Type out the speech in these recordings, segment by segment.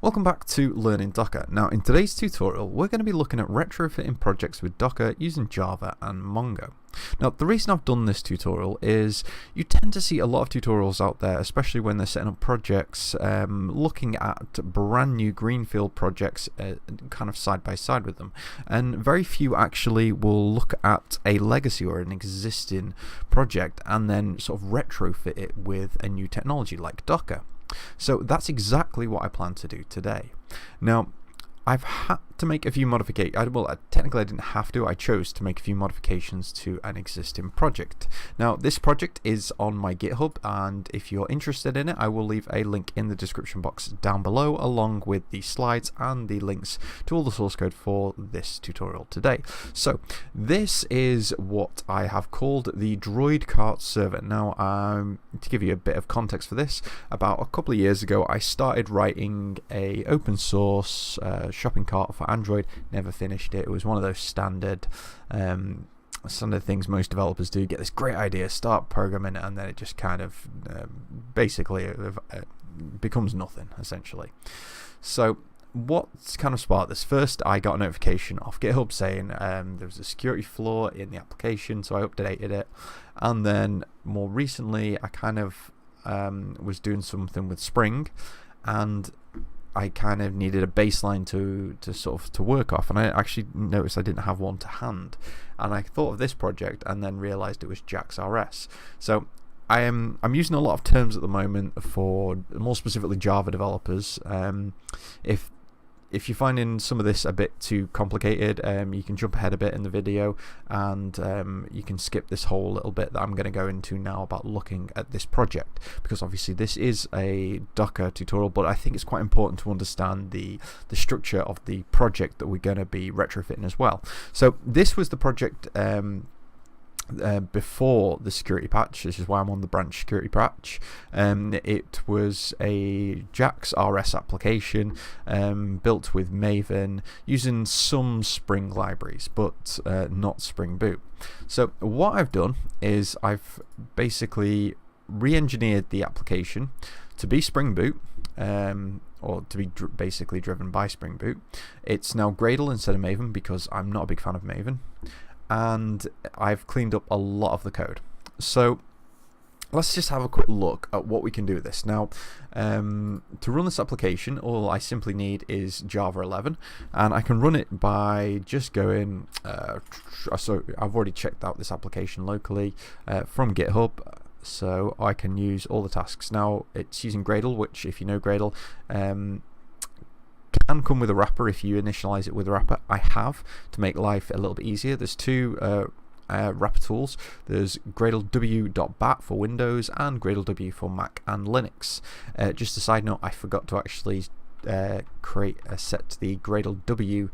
Welcome back to Learning Docker. Now in today's tutorial we're going to be looking at retrofitting projects with Docker using Java and Mongo. Now the reason I've done this tutorial is you tend to see a lot of tutorials out there, especially when they're setting up projects, looking at brand new greenfield projects kind of side by side with them, and very few actually will look at a legacy or an existing project and then sort of retrofit it with a new technology like Docker. So that's exactly what I plan to do today. Now, I've had to make a few modifications. Well, technically I didn't have to. I chose to make a few modifications to an existing project. Now, this project is on my GitHub, and if you're interested in it, I will leave a link in the description box down below, along with the slides and the links to all the source code for this tutorial today. So, this is what I have called the Droid Cart server. Now, to give you a bit of context for this, about a couple of years ago, I started writing a open source shopping cart for Android. Never finished it. It was one of those standard things most developers do. Get this great idea, start programming, and then it just kind of basically becomes nothing, essentially. So what's kind of sparked this? First, I got a notification off GitHub saying there was a security flaw in the application, so I updated it. And then more recently, I kind of was doing something with Spring, and I kind of needed a baseline to work off, and I actually noticed I didn't have one to hand, and I thought of this project and then realized it was JaxRS. So I'm using a lot of terms at the moment for more specifically Java developers. If you're finding some of this a bit too complicated, you can jump ahead a bit in the video, and you can skip this whole little bit that I'm going to go into now about looking at this project, because obviously this is a Docker tutorial, but I think it's quite important to understand the structure of the project that we're going to be retrofitting as well. So this was the project before the security patch. This is why I'm on the branch security patch. It was a JaxRS application built with Maven using some Spring libraries, but not Spring Boot. So what I've done is I've basically re-engineered the application to be Spring Boot, or to be basically driven by Spring Boot. It's now Gradle instead of Maven because I'm not a big fan of Maven. And I've cleaned up a lot of the code. So let's just have a quick look at what we can do with this. Now, to run this application, all I simply need is Java 11, and I can run it by just going, so I've already checked out this application locally from GitHub, so I can use all the tasks. Now, it's using Gradle, which, if you know Gradle, can come with a wrapper if you initialize it with a wrapper. I have, to make life a little bit easier. There's two wrapper tools. There's GradleW.bat for Windows and GradleW for Mac and Linux. Just a side note, I forgot to actually set the GradleW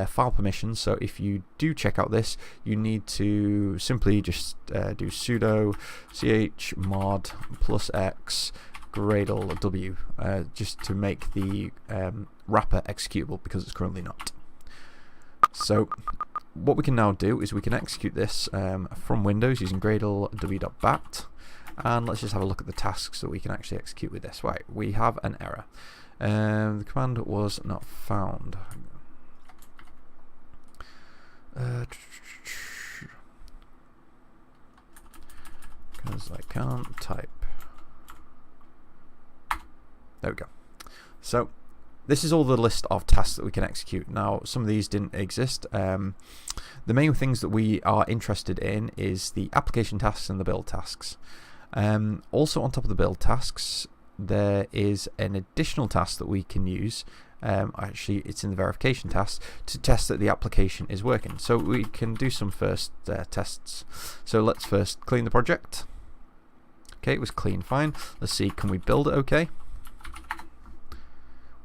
file permissions, so if you do check out this, you need to simply just do sudo chmod +x Gradle W, just to make the wrapper executable, because it's currently not. So what we can now do is we can execute this from Windows using Gradle w.bat, and let's just have a look at the tasks that we can actually execute with this. Right, we have an error. The command was not found. Because I can't type. There we go. So this is all the list of tasks that we can execute. Now, some of these didn't exist. The main things that we are interested in is the application tasks and the build tasks. Also on top of the build tasks, there is an additional task that we can use. Actually, it's in the verification task to test that the application is working. So we can do some first tests. So let's first clean the project. Okay, it was clean, fine. Let's see, can we build it okay?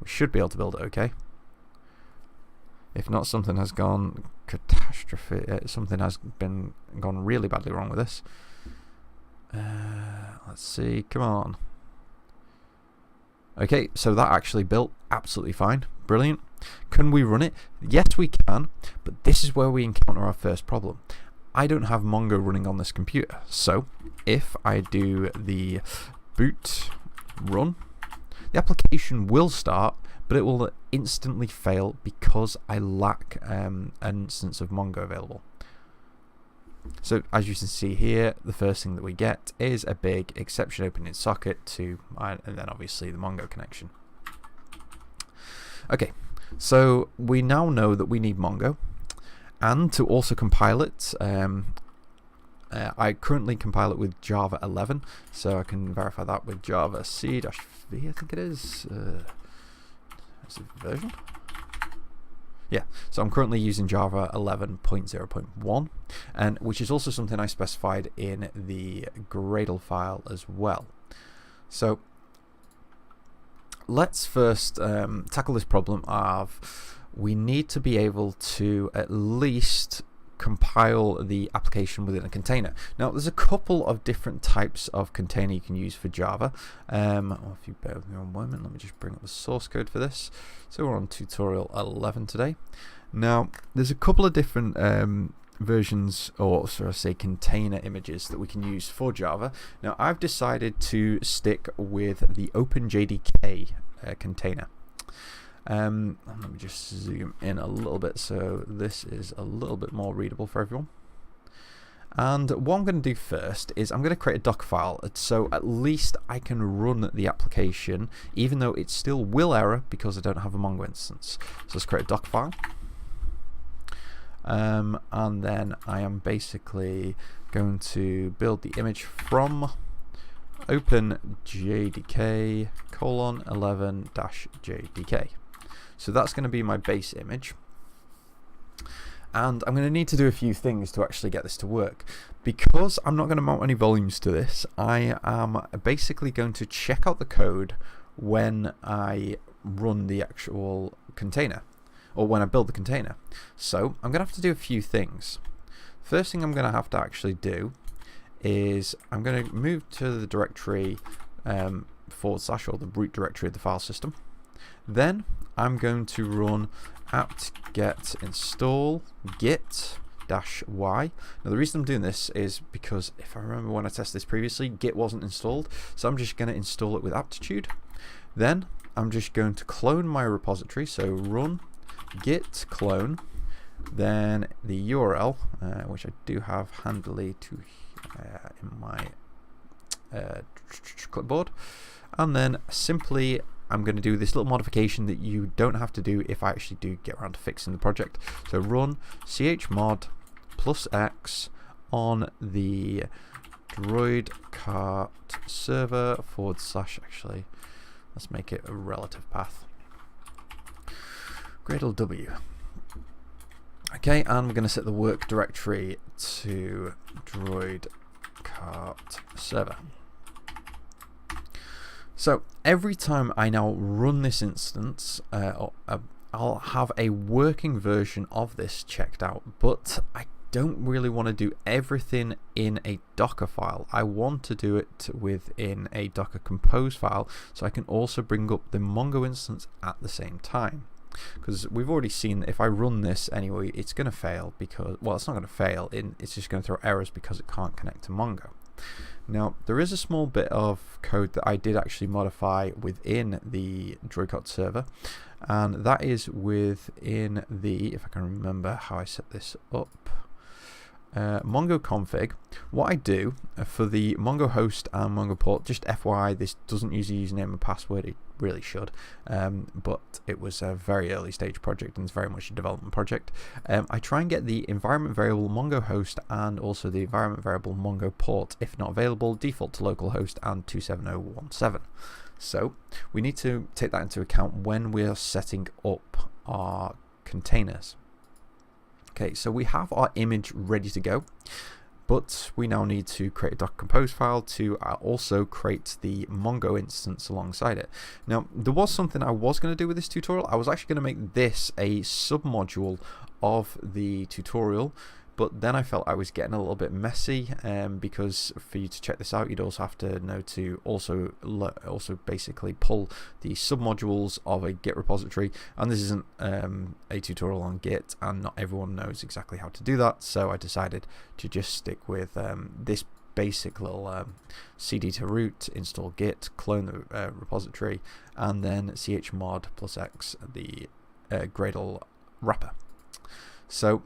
We should be able to build it okay. If not, something has gone catastrophe. Something has gone really badly wrong with this. Let's see. Come on. Okay, so that actually built absolutely fine. Brilliant. Can we run it? Yes, we can. But this is where we encounter our first problem. I don't have Mongo running on this computer. So if I do the boot run, the application will start, but it will instantly fail because I lack an instance of Mongo available. So as you can see here, the first thing that we get is a big exception opening socket to, and then obviously the Mongo connection. Okay, so we now know that we need Mongo, and to also compile it, I currently compile it with Java 11, so I can verify that with Java C-V, I think it is. Is it version? Yeah, so I'm currently using Java 11.0.1, and which is also something I specified in the Gradle file as well. So let's first tackle this problem of we need to be able to at least compile the application within a container. Now there's a couple of different types of container you can use for Java. If you bear with me one moment, let me just bring up the source code for this. So we're on tutorial 11 today. Now there's a couple of different versions, or sort of say container images that we can use for Java. Now I've decided to stick with the OpenJDK container. Let me just zoom in a little bit so this is a little bit more readable for everyone. And what I'm going to do first is I'm going to create a Dockerfile, so at least I can run the application even though it still will error because I don't have a Mongo instance. So let's create a Dockerfile. And then I am basically going to build the image from OpenJDK :11-JDK. So that's going to be my base image. And I'm going to need to do a few things to actually get this to work. Because I'm not going to mount any volumes to this, I am basically going to check out the code when I run the actual container, or when I build the container. So I'm going to have to do a few things. First thing I'm going to have to actually do is I'm going to move to the directory / or the root directory of the file system. Then I'm going to run apt-get install git-y. Now the reason I'm doing this is because if I remember when I tested this previously, git wasn't installed, so I'm just going to install it with aptitude. Then I'm just going to clone my repository, so run git clone, then the URL, which I do have handily to in my clipboard, and then simply I'm going to do this little modification that you don't have to do if I actually do get around to fixing the project. So run chmod +x on the droid cart server / actually let's make it a relative path, Gradle W. Okay, and we're going to set the work directory to droid cart server. So every time I now run this instance, I'll have a working version of this checked out, but I don't really want to do everything in a Docker file. I want to do it within a Docker Compose file, so I can also bring up the Mongo instance at the same time. Because we've already seen that if I run this anyway, it's going to fail because, well, it's not going to fail, it's just going to throw errors because it can't connect to Mongo. Now, there is a small bit of code that I did actually modify within the DroidCart server, and that is within the, if I can remember how I set this up, Mongo config. What I do for the Mongo host and Mongo port, just FYI, this doesn't use a username and password, it really should, but it was a very early stage project and it's very much a development project. I try and get the environment variable Mongo host and also the environment variable Mongo port, if not available, default to localhost and 27017. So we need to take that into account when we're setting up our containers. Okay, so we have our image ready to go, but we now need to create a Docker Compose file to also create the Mongo instance alongside it. Now, there was something I was going to do with this tutorial. I was actually going to make this a submodule of the tutorial, but then I felt I was getting a little bit messy, because for you to check this out, you'd also have to know to also basically pull the submodules of a Git repository, and this isn't a tutorial on Git, and not everyone knows exactly how to do that, so I decided to just stick with this basic little cd to root, install git, clone the repository, and then chmod plus x, the Gradle wrapper. So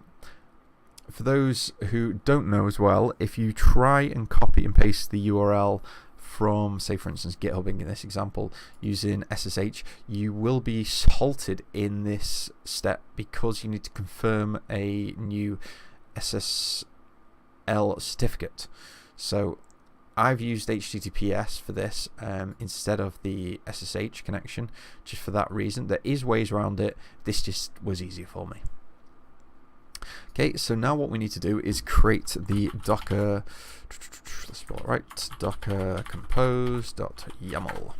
for those who don't know as well, if you try and copy and paste the URL from, say for instance, GitHub in this example, using SSH, you will be halted in this step because you need to confirm a new SSL certificate. So I've used HTTPS for this instead of the SSH connection, just for that reason. There is ways around it. This just was easier for me. Okay, so now what we need to do is create the Docker, let's spell it right, Docker compose.yaml.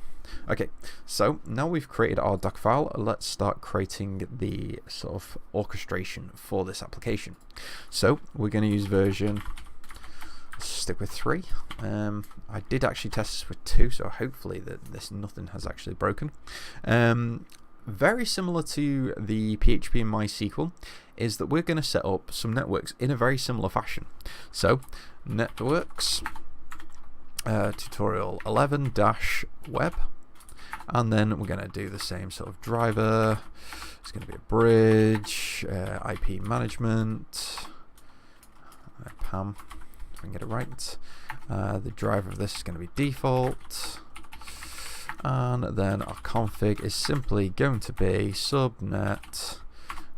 Okay, so now we've created our Dockerfile, let's start creating the sort of orchestration for this application. So we're going to use version, let's stick with 3. I did actually test this with 2, so hopefully that nothing has actually broken. Very similar to the PHP and MySQL is that we're going to set up some networks in a very similar fashion. So networks tutorial 11-web, and then we're going to do the same sort of driver. It's going to be a bridge, IP management, PAM, if I can get it right. The driver of this is going to be default. And then our config is simply going to be subnet.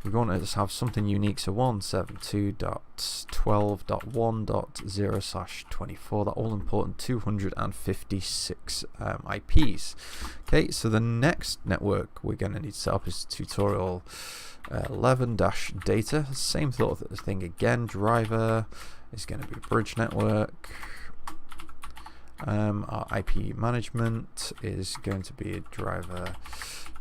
We're going to just have something unique, so 172.12.1.0/24, that all important 256 IPs. Okay, so the next network we're going to need to set up is tutorial 11-data. Same sort of thing again. Driver is going to be bridge network. Our IP management is going to be a driver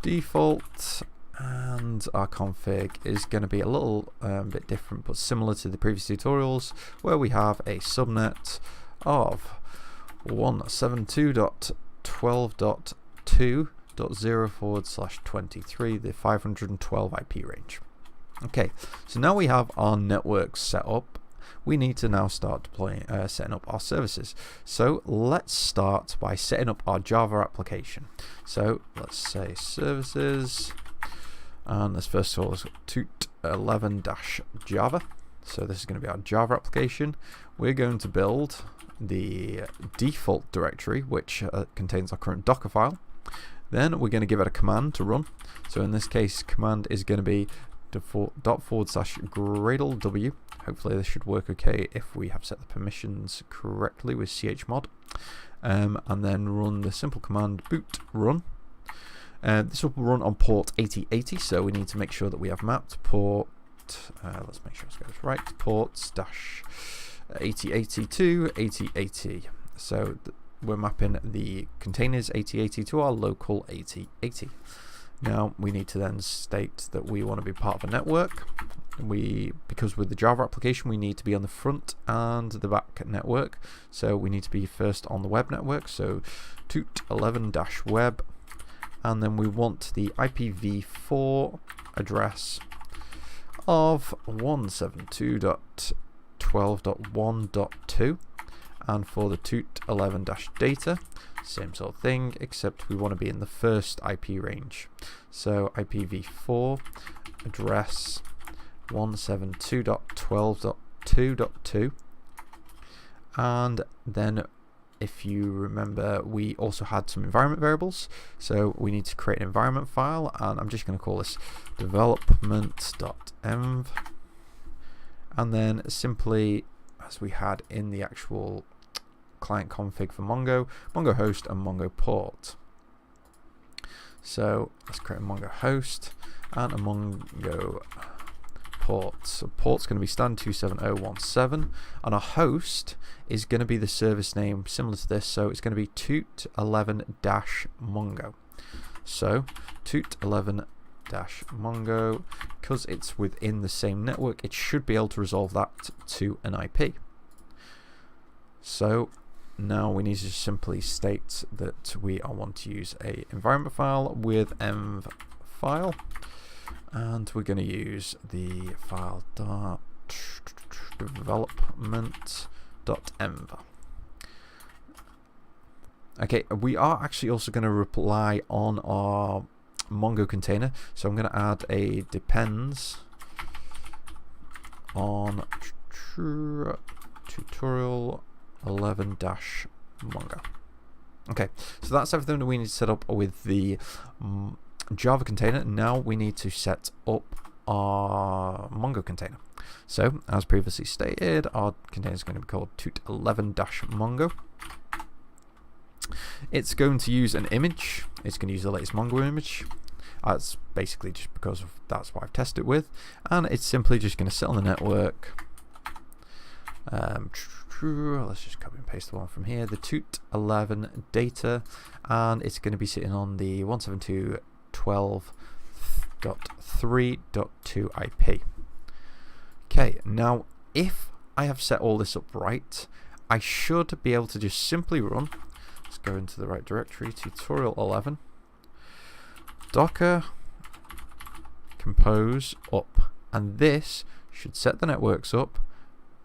default, and our config is going to be a little bit different but similar to the previous tutorials, where we have a subnet of 172.12.2.0/23, the 512 IP range. Okay, so now we have our network set up. We need to now start deploying, setting up our services. So let's start by setting up our Java application. So let's say services, and this first of all is toot 11-java. So this is going to be our Java application. We're going to build the default directory, which contains our current Dockerfile. Then we're going to give it a command to run. So in this case, command is going to be /gradlew. Hopefully this should work okay if we have set the permissions correctly with chmod. And then run the simple command boot run. This will run on port 8080, so we need to make sure that we have mapped port, let's make sure it goes right, ports -8080 to 8080. So we're mapping the containers 8080 to our local 8080. Now we need to then state that we want to be part of a network. Because with the Java application we need to be on the front and the back network, so we need to be first on the web network, so toot 11-web, and then we want the IPv4 address of 172.12.1.2, and for the toot 11-data, same sort of thing, except we want to be in the first IP range. So IPv4 address 172.12.2.2, and then if you remember we also had some environment variables, so we need to create an environment file, and I'm just going to call this development.env, and then simply, as we had in the actual client config for Mongo, Mongo host and Mongo port. So let's create a Mongo host and a Mongo port. So port's going to be stand 27017, and our host is going to be the service name similar to this, so it's going to be toot11-mongo. So toot11-mongo, because it's within the same network, it should be able to resolve that to an IP. So now we need to simply state that we want to use a environment file with env file, and we're going to use the file development.env. Okay, we are actually also going to rely on our Mongo container, so I'm going to add a depends on tutorial 11-Mongo. Okay, so that's everything that we need to set up with the Java container. Now we need to set up our Mongo container. So, as previously stated, our container is going to be called tut11-Mongo. It's going to use an image. It's going to use the latest Mongo image. That's basically just because that's what I've tested it with. And it's simply just going to sit on the network. Let's just copy and paste the one from here. The tut11 data. And it's going to be sitting on the 172.12.3.2 IP. Okay, now if I have set all this up right, I should be able to just simply run. Let's go into the right directory, tutorial 11, docker compose up, and this should set the networks up,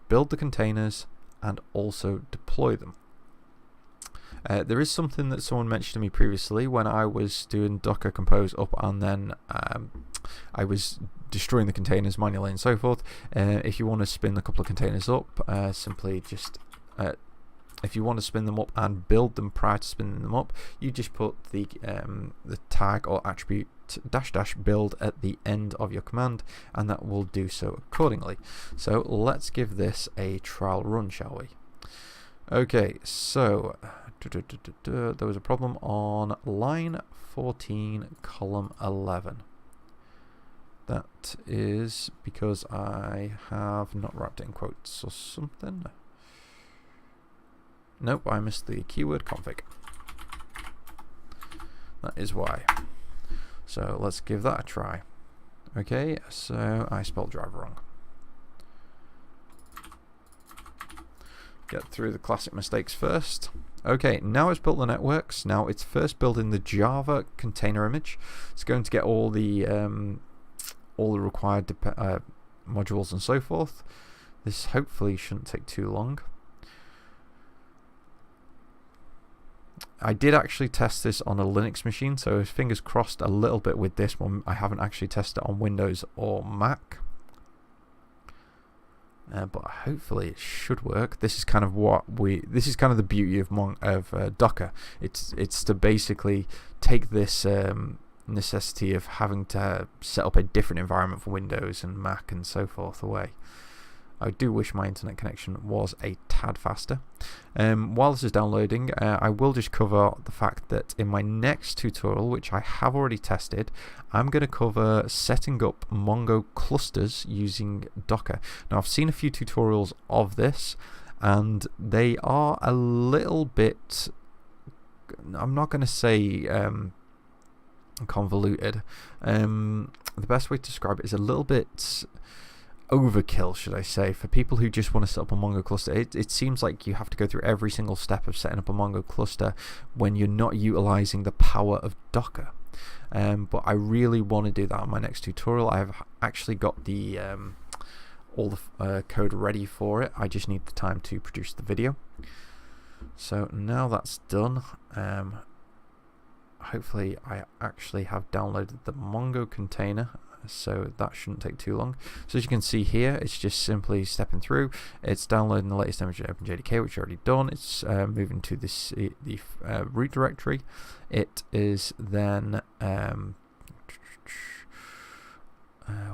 build the containers, and also deploy them. There is something that someone mentioned to me previously when I was doing docker compose up, and then I was destroying the containers manually and so forth. If you want to spin a couple of containers up, simply just if you want to spin them up and build them prior to spinning them up, you just put the tag or attribute -- build at the end of your command, and that will do so accordingly. So let's give this a trial run, shall we? Okay, so there was a problem on line 14, column 11. That is because I have not wrapped it in quotes or something. Nope, I missed the keyword config. That is why. So let's give that a try. Okay, so I spelled driver wrong. Get through the classic mistakes first. Okay, now it's built the networks. Now it's first building the Java container image. It's going to get all the required modules and so forth. This hopefully shouldn't take too long. I did actually test this on a Linux machine, so fingers crossed a little bit with this one. I haven't actually tested it on Windows or Mac. But hopefully it should work. This is kind of this is kind of the beauty of Docker. It's to basically take this necessity of having to set up a different environment for Windows and Mac and so forth away. I do wish my internet connection was a tad faster. While this is downloading, I will just cover the fact that in my next tutorial, which I have already tested, I'm going to cover setting up Mongo clusters using Docker. Now, I've seen a few tutorials of this, and they are a little bit, I'm not going to say convoluted. The best way to describe it is a little bit overkill, should I say, for people who just want to set up a Mongo cluster. It seems like you have to go through every single step of setting up a Mongo cluster when you're not utilizing the power of Docker. But I really want to do that in my next tutorial. I've actually got the all the code ready for it. I just need the time to produce the video. So now that's done, hopefully I actually have downloaded the Mongo container, so that shouldn't take too long. So as you can see here, it's just simply stepping through. It's downloading the latest image of OpenJDK, which I've already done. It's moving to the root directory. It is then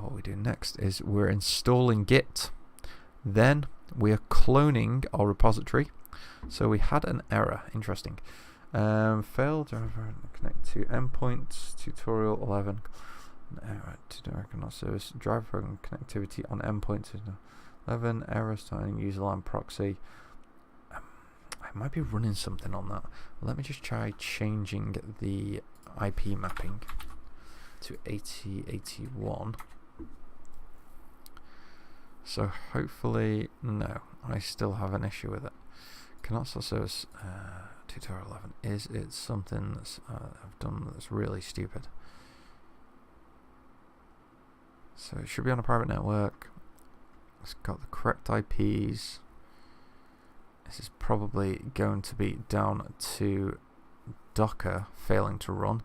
what we do next is we're installing Git. Then we are cloning our repository. So we had an error. Interesting. Failed driver connect to endpoints. Tutorial 11. To direct not service driver program connectivity on endpoints. 11 error starting user line proxy. I might be running something on that. Let me just try changing the IP mapping to 8081. So hopefully, no, I still have an issue with it. Cannot start service tutorial 11. Is it something that's, I've done that's really stupid? So it should be on a private network. It's got the correct IPs. This is probably going to be down to Docker failing to run.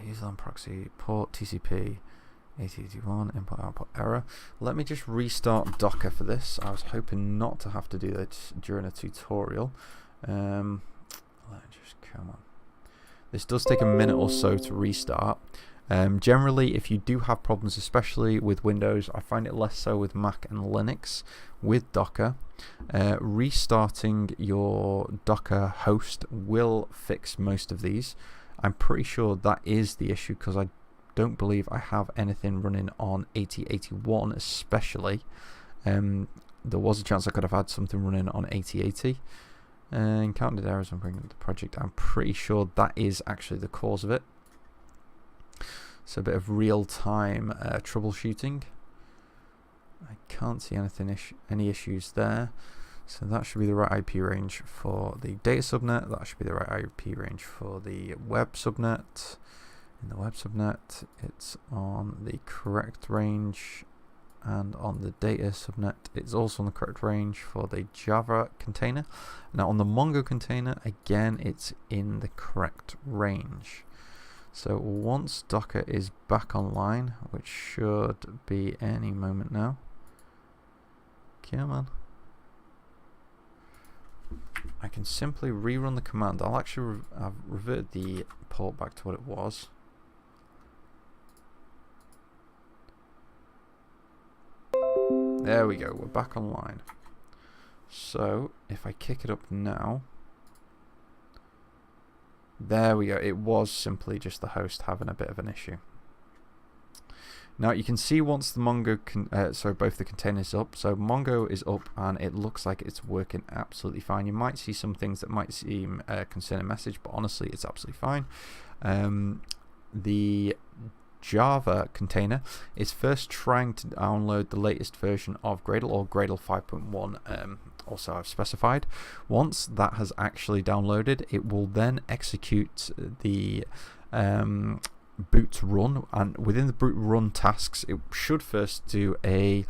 User proxy port TCP 8081 input output error. Let me just restart Docker for this. I was hoping not to have to do that during a tutorial. Let's just come on. This does take a minute or so to restart. Generally, if you do have problems, especially with Windows, I find it less so with Mac and Linux. With Docker, restarting your Docker host will fix most of these. I'm pretty sure that is the issue because I don't believe I have anything running on 8081 especially. There was a chance I could have had something running on 8080. Encountered errors when bringing the project. I'm pretty sure that is actually the cause of it. So a bit of real-time troubleshooting. I can't see any issues there. So that should be the right IP range for the data subnet. That should be the right IP range for the web subnet. In the web subnet, it's on the correct range, and on the data subnet, it's also on the correct range for the Java container. Now on the Mongo container, again, it's in the correct range. So once Docker is back online, which should be any moment now. Come on. I can simply rerun the command. I've reverted the port back to what it was. There we go, we're back online. So if I kick it up now, there we go. It was simply just the host having a bit of an issue. Now you can see once the Mongo, both the containers up. So Mongo is up and it looks like it's working absolutely fine. You might see some things that might seem a concerning message, but honestly it's absolutely fine. The Java container is first trying to download the latest version of Gradle, or Gradle 5.1, also I've specified. Once that has actually downloaded, it will then execute the boot run, and within the boot run tasks it should first do a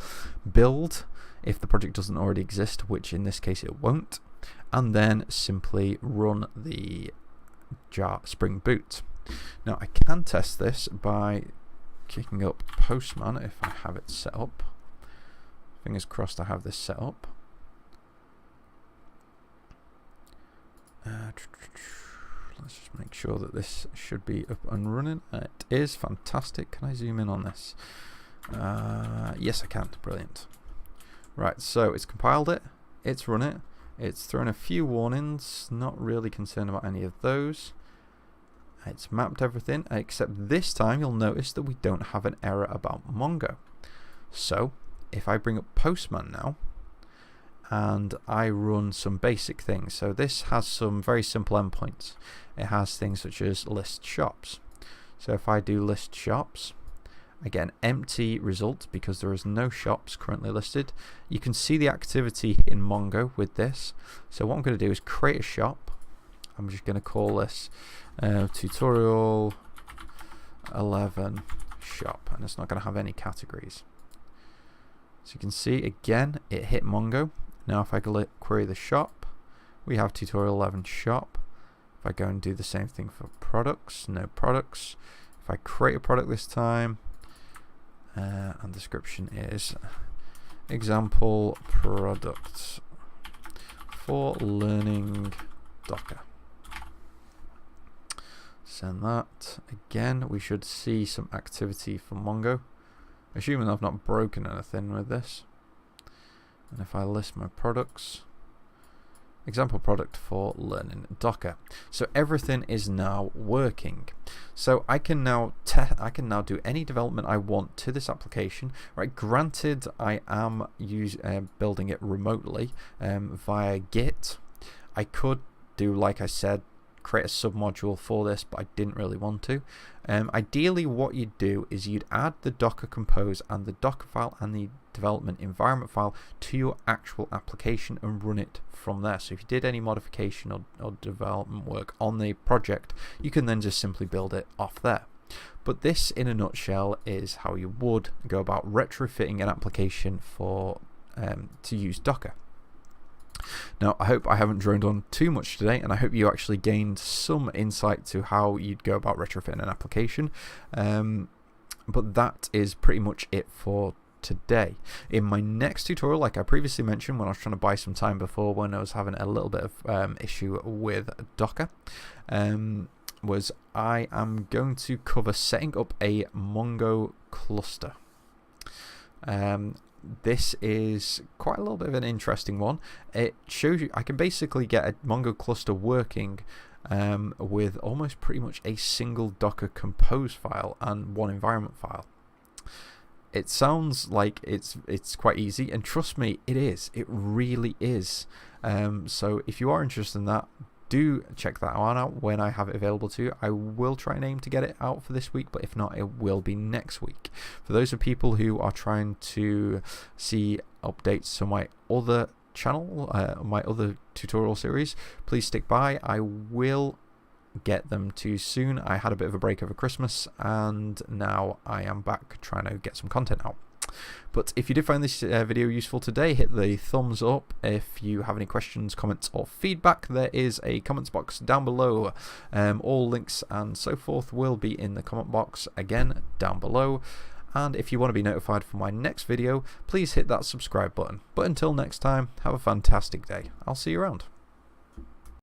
build if the project doesn't already exist, which in this case it won't, and then simply run the Spring Boot. Now I can test this by kicking up Postman if I have it set up. Fingers crossed I have this set up. Let's just make sure that this should be up and running. It is fantastic. Can I zoom in on this? Yes, I can. Brilliant. Right, so it's compiled it. It's run it. It's thrown a few warnings. Not really concerned about any of those. It's mapped everything, except this time you'll notice that we don't have an error about Mongo. So if I bring up Postman now, and I run some basic things. So this has some very simple endpoints. It has things such as list shops. So if I do list shops, I get an empty result because there is no shops currently listed. You can see the activity in Mongo with this. So what I'm going to do is create a shop. I'm just going to call this tutorial 11 shop, and it's not going to have any categories. So you can see again it hit Mongo. Now if I query the shop, we have tutorial 11 shop. If I go and do the same thing for products, no products. If I create a product this time, and description is example product for learning Docker. Send that. Again, we should see some activity from Mongo. Assuming I've not broken anything with this. And if I list my products, example product for learning Docker. So everything is now working. So I can now do any development I want to this application. Right? Granted, I am building it remotely via Git. I could do, like I said, create a submodule for this, but I didn't really want to. Ideally what you'd do is you'd add the Docker Compose and the Dockerfile and the development environment file to your actual application and run it from there. So if you did any modification or development work on the project, you can then just simply build it off there. But this in a nutshell is how you would go about retrofitting an application for to use Docker. Now, I hope I haven't droned on too much today, and I hope you actually gained some insight to how you'd go about retrofitting an application. But that is pretty much it for today. In my next tutorial, like I previously mentioned when I was trying to buy some time before, when I was having a little bit of issue with Docker, was I am going to cover setting up a Mongo cluster. This is quite a little bit of an interesting one. It shows you I can basically get a Mongo cluster working with almost pretty much a single Docker compose file and one environment file. It sounds like it's quite easy, and trust me, it is. It really is. So if you are interested in that, do check that one out when I have it available to you. I will try and aim to get it out for this week, but if not, it will be next week. For those of people who are trying to see updates to my other channel, my other tutorial series, please stick by. I will get them to you soon. I had a bit of a break over Christmas, and now I am back trying to get some content out. But if you did find this video useful today, hit the thumbs up. If you have any questions, comments or feedback, there is a comments box down below. All links and so forth will be in the comment box again down below. And if you want to be notified for my next video, please hit that subscribe button. But until next time, have a fantastic day. I'll see you around.